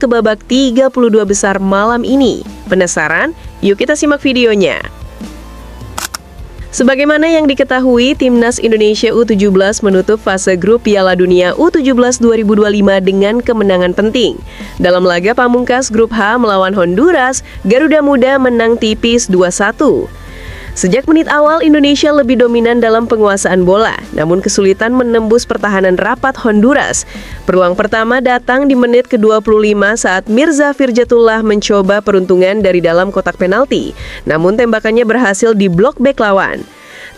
ke babak 32 besar malam ini. Penasaran? Yuk kita simak videonya. Sebagaimana yang diketahui, Timnas Indonesia U17 menutup fase grup Piala Dunia U17 2025 dengan kemenangan penting. Dalam laga pamungkas grup H melawan Honduras, Garuda Muda menang tipis 2-1. Sejak menit awal, Indonesia lebih dominan dalam penguasaan bola, namun kesulitan menembus pertahanan rapat Honduras. Peluang pertama datang di menit ke-25 saat Mirza Firjatullah mencoba peruntungan dari dalam kotak penalti, namun tembakannya berhasil diblok bek lawan.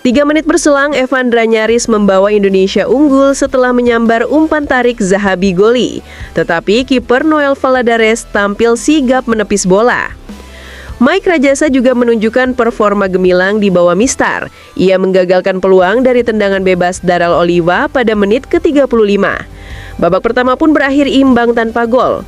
3 menit berselang, Evandra nyaris membawa Indonesia unggul setelah menyambar umpan tarik Zahabi Goli. Tetapi kiper Noel Valladares tampil sigap menepis bola. Mike Rajasa juga menunjukkan performa gemilang di bawah Mistar. Ia menggagalkan peluang dari tendangan bebas Daryl Oliva pada menit ke-35. Babak pertama pun berakhir imbang tanpa gol.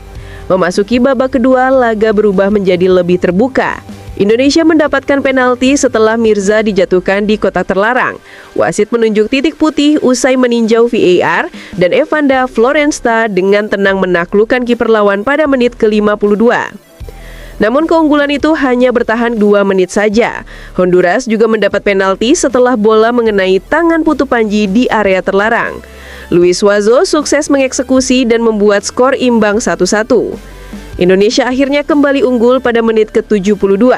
Memasuki babak kedua, laga berubah menjadi lebih terbuka. Indonesia mendapatkan penalti setelah Mirza dijatuhkan di kotak terlarang. Wasit menunjuk titik putih usai meninjau VAR dan Evanda Florensta dengan tenang menaklukkan kiper lawan pada menit ke-52. Namun keunggulan itu hanya bertahan 2 menit saja. Honduras juga mendapat penalti setelah bola mengenai tangan Putu Panji di area terlarang. Luis Suazo sukses mengeksekusi dan membuat skor imbang 1-1. Indonesia akhirnya kembali unggul pada menit ke-72.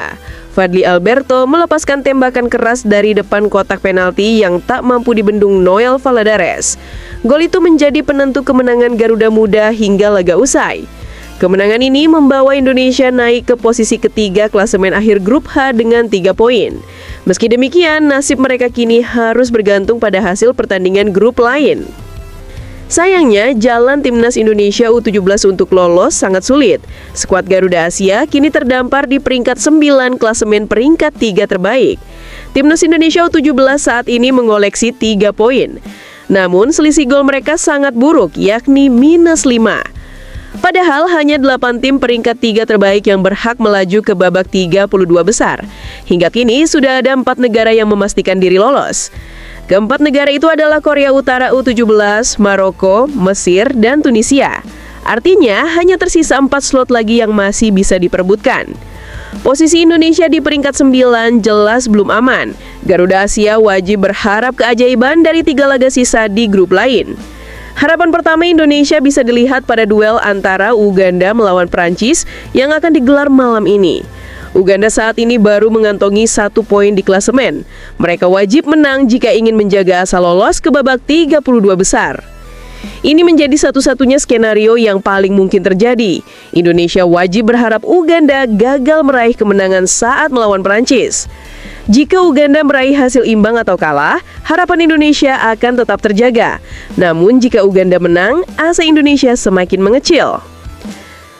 Fadli Alberto melepaskan tembakan keras dari depan kotak penalti yang tak mampu dibendung Noel Valladares. Gol itu menjadi penentu kemenangan Garuda Muda hingga laga usai. Kemenangan ini membawa Indonesia naik ke posisi ketiga klasemen akhir grup H dengan 3 poin. Meski demikian, nasib mereka kini harus bergantung pada hasil pertandingan grup lain. Sayangnya, jalan Timnas Indonesia U17 untuk lolos sangat sulit. Skuad Garuda Asia kini terdampar di peringkat 9 klasemen peringkat 3 terbaik. Timnas Indonesia U17 saat ini mengoleksi 3 poin. Namun, selisih gol mereka sangat buruk, yakni -5. Padahal hanya 8 tim peringkat 3 terbaik yang berhak melaju ke babak 32 besar. Hingga kini sudah ada 4 negara yang memastikan diri lolos. Keempat negara itu adalah Korea Utara U17, Maroko, Mesir, dan Tunisia. Artinya hanya tersisa 4 slot lagi yang masih bisa diperebutkan. Posisi Indonesia di peringkat 9 jelas belum aman. Garuda Asia wajib berharap keajaiban dari 3 laga sisa di grup lain. Harapan pertama Indonesia bisa dilihat pada duel antara Uganda melawan Prancis yang akan digelar malam ini. Uganda saat ini baru mengantongi 1 poin di klasemen. Mereka wajib menang jika ingin menjaga asa lolos ke babak 32 besar. Ini menjadi satu-satunya skenario yang paling mungkin terjadi. Indonesia wajib berharap Uganda gagal meraih kemenangan saat melawan Prancis. Jika Uganda meraih hasil imbang atau kalah, harapan Indonesia akan tetap terjaga. Namun jika Uganda menang, asa Indonesia semakin mengecil.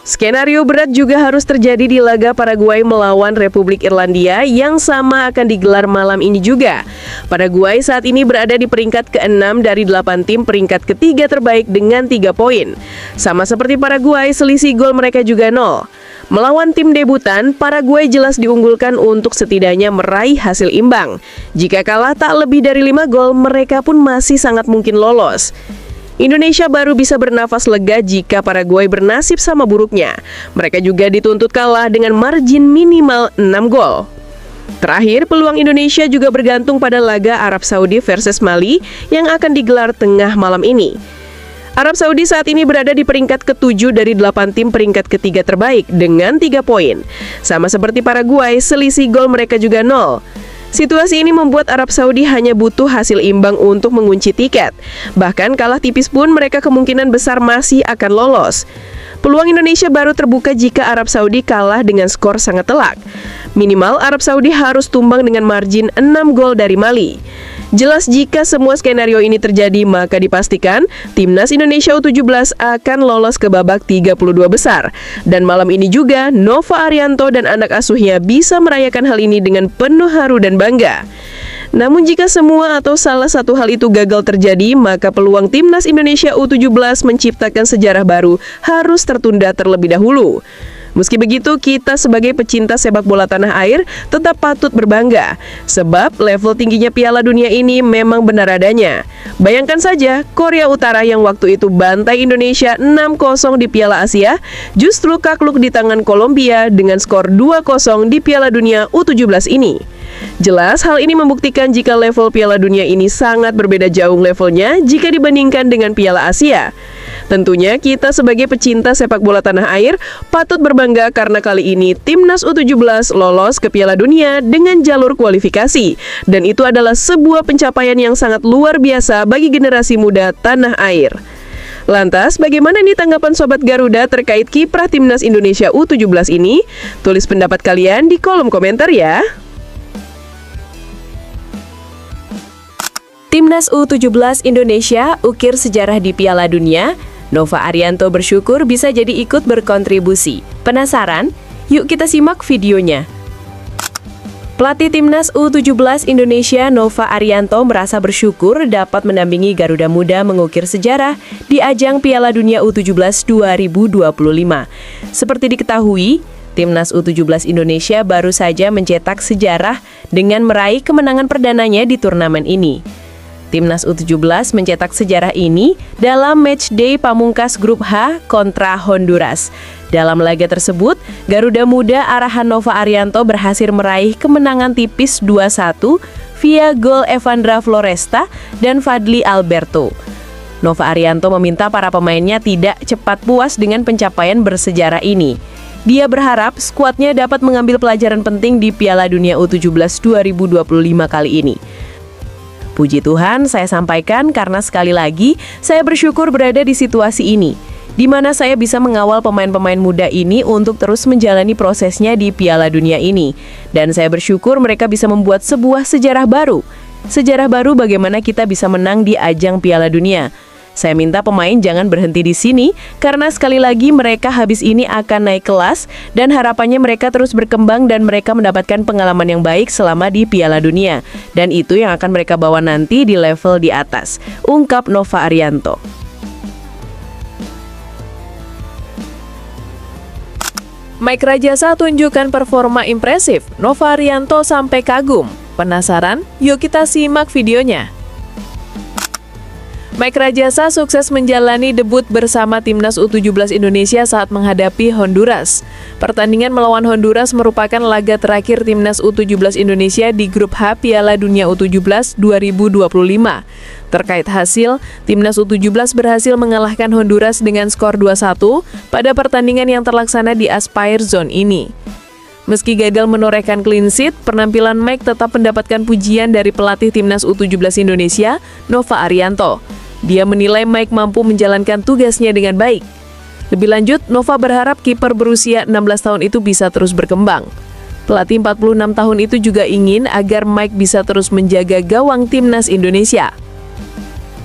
Skenario berat juga harus terjadi di laga Paraguay melawan Republik Irlandia yang sama akan digelar malam ini juga. Paraguay saat ini berada di peringkat ke-6 dari 8 tim peringkat ketiga terbaik dengan 3 poin. Sama seperti Paraguay, selisih gol mereka juga 0. Melawan tim debutan, Paraguay jelas diunggulkan untuk setidaknya meraih hasil imbang. Jika kalah tak lebih dari 5 gol, mereka pun masih sangat mungkin lolos. Indonesia baru bisa bernafas lega jika Paraguay bernasib sama buruknya. Mereka juga dituntut kalah dengan margin minimal 6 gol. Terakhir, peluang Indonesia juga bergantung pada laga Arab Saudi versus Mali yang akan digelar tengah malam ini. Arab Saudi saat ini berada di peringkat ke-7 dari 8 tim peringkat ketiga terbaik dengan 3 poin. Sama seperti Paraguay, selisih gol mereka juga 0. Situasi ini membuat Arab Saudi hanya butuh hasil imbang untuk mengunci tiket. Bahkan kalah tipis pun mereka kemungkinan besar masih akan lolos. Peluang Indonesia baru terbuka jika Arab Saudi kalah dengan skor sangat telak. Minimal Arab Saudi harus tumbang dengan margin 6 gol dari Mali. Jelas jika semua skenario ini terjadi, maka dipastikan Timnas Indonesia U17 akan lolos ke babak 32 besar. Dan malam ini juga, Nova Arianto dan anak asuhnya bisa merayakan hal ini dengan penuh haru dan bangga. Namun jika semua atau salah satu hal itu gagal terjadi, maka peluang Timnas Indonesia U17 menciptakan sejarah baru harus tertunda terlebih dahulu. Meski begitu, kita sebagai pecinta sepak bola tanah air tetap patut berbangga, sebab level tingginya Piala Dunia ini memang benar adanya. Bayangkan saja, Korea Utara yang waktu itu bantai Indonesia 6-0 di Piala Asia, justru kakluk di tangan Kolombia dengan skor 2-0 di Piala Dunia U17 ini. Jelas hal ini membuktikan jika level Piala Dunia ini sangat berbeda jauh levelnya jika dibandingkan dengan Piala Asia. Tentunya kita sebagai pecinta sepak bola tanah air patut berbangga karena kali ini Timnas U17 lolos ke Piala Dunia dengan jalur kualifikasi. Dan itu adalah sebuah pencapaian yang sangat luar biasa bagi generasi muda tanah air. Lantas, bagaimana nih tanggapan Sobat Garuda terkait kiprah Timnas Indonesia U17 ini? Tulis pendapat kalian di kolom komentar ya. Timnas U17 Indonesia ukir sejarah di Piala Dunia. Nova Arianto bersyukur bisa jadi ikut berkontribusi. Penasaran? Yuk kita simak videonya. Pelatih Timnas U17 Indonesia Nova Arianto merasa bersyukur dapat mendampingi Garuda Muda mengukir sejarah di ajang Piala Dunia U17 2025. Seperti diketahui, Timnas U17 Indonesia baru saja mencetak sejarah dengan meraih kemenangan perdananya di turnamen ini. Timnas U17 mencetak sejarah ini dalam matchday pamungkas grup H kontra Honduras. Dalam laga tersebut, Garuda Muda arahan Nova Arianto berhasil meraih kemenangan tipis 2-1 via gol Evandra Floresta dan Fadli Alberto. Nova Arianto meminta para pemainnya tidak cepat puas dengan pencapaian bersejarah ini. Dia berharap skuadnya dapat mengambil pelajaran penting di Piala Dunia U17 2025 kali ini. Puji Tuhan, saya sampaikan karena sekali lagi saya bersyukur berada di situasi ini, di mana saya bisa mengawal pemain-pemain muda ini untuk terus menjalani prosesnya di Piala Dunia ini. Dan saya bersyukur mereka bisa membuat sebuah sejarah baru. Sejarah baru bagaimana kita bisa menang di ajang Piala Dunia. Saya minta pemain jangan berhenti di sini, karena sekali lagi mereka habis ini akan naik kelas, dan harapannya mereka terus berkembang dan mereka mendapatkan pengalaman yang baik selama di Piala Dunia. Dan itu yang akan mereka bawa nanti di level di atas, ungkap Nova Arianto. Mike Rajasa tunjukkan performa impresif, Nova Arianto sampai kagum. Penasaran? Yuk kita simak videonya. Mike Rajasa sukses menjalani debut bersama Timnas U17 Indonesia saat menghadapi Honduras. Pertandingan melawan Honduras merupakan laga terakhir Timnas U17 Indonesia di grup H Piala Dunia U17 2025. Terkait hasil, Timnas U17 berhasil mengalahkan Honduras dengan skor 2-1 pada pertandingan yang terlaksana di Aspire Zone ini. Meski gagal menorehkan clean sheet, penampilan Mike tetap mendapatkan pujian dari pelatih Timnas U17 Indonesia, Nova Arianto. Dia menilai Mike mampu menjalankan tugasnya dengan baik. Lebih lanjut, Nova berharap kiper berusia 16 tahun itu bisa terus berkembang. Pelatih 46 tahun itu juga ingin agar Mike bisa terus menjaga gawang Timnas Indonesia.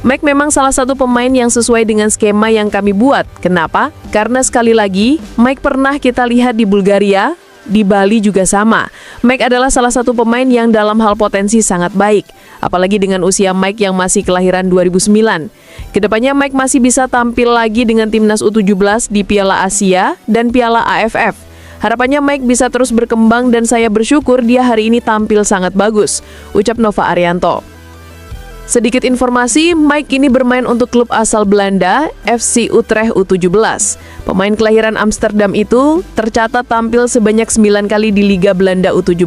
Mike memang salah satu pemain yang sesuai dengan skema yang kami buat. Kenapa? Karena sekali lagi, Mike pernah kita lihat di Bulgaria, di Bali juga sama. Mike adalah salah satu pemain yang dalam hal potensi sangat baik. Apalagi dengan usia Mike yang masih kelahiran 2009. Kedepannya Mike masih bisa tampil lagi dengan Timnas U17 di Piala Asia dan Piala AFF. Harapannya Mike bisa terus berkembang dan saya bersyukur dia hari ini tampil sangat bagus, ucap Nova Arianto. Sedikit informasi, Mike ini bermain untuk klub asal Belanda, FC Utrecht U17. Pemain kelahiran Amsterdam itu tercatat tampil sebanyak 9 kali di Liga Belanda U17.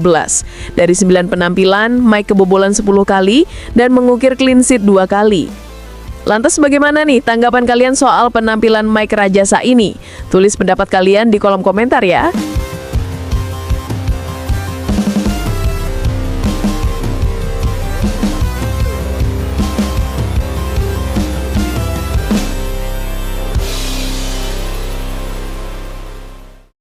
Dari 9 penampilan, Mike kebobolan 10 kali dan mengukir clean sheet 2 kali. Lantas bagaimana nih tanggapan kalian soal penampilan Mike Rajasa ini? Tulis pendapat kalian di kolom komentar ya.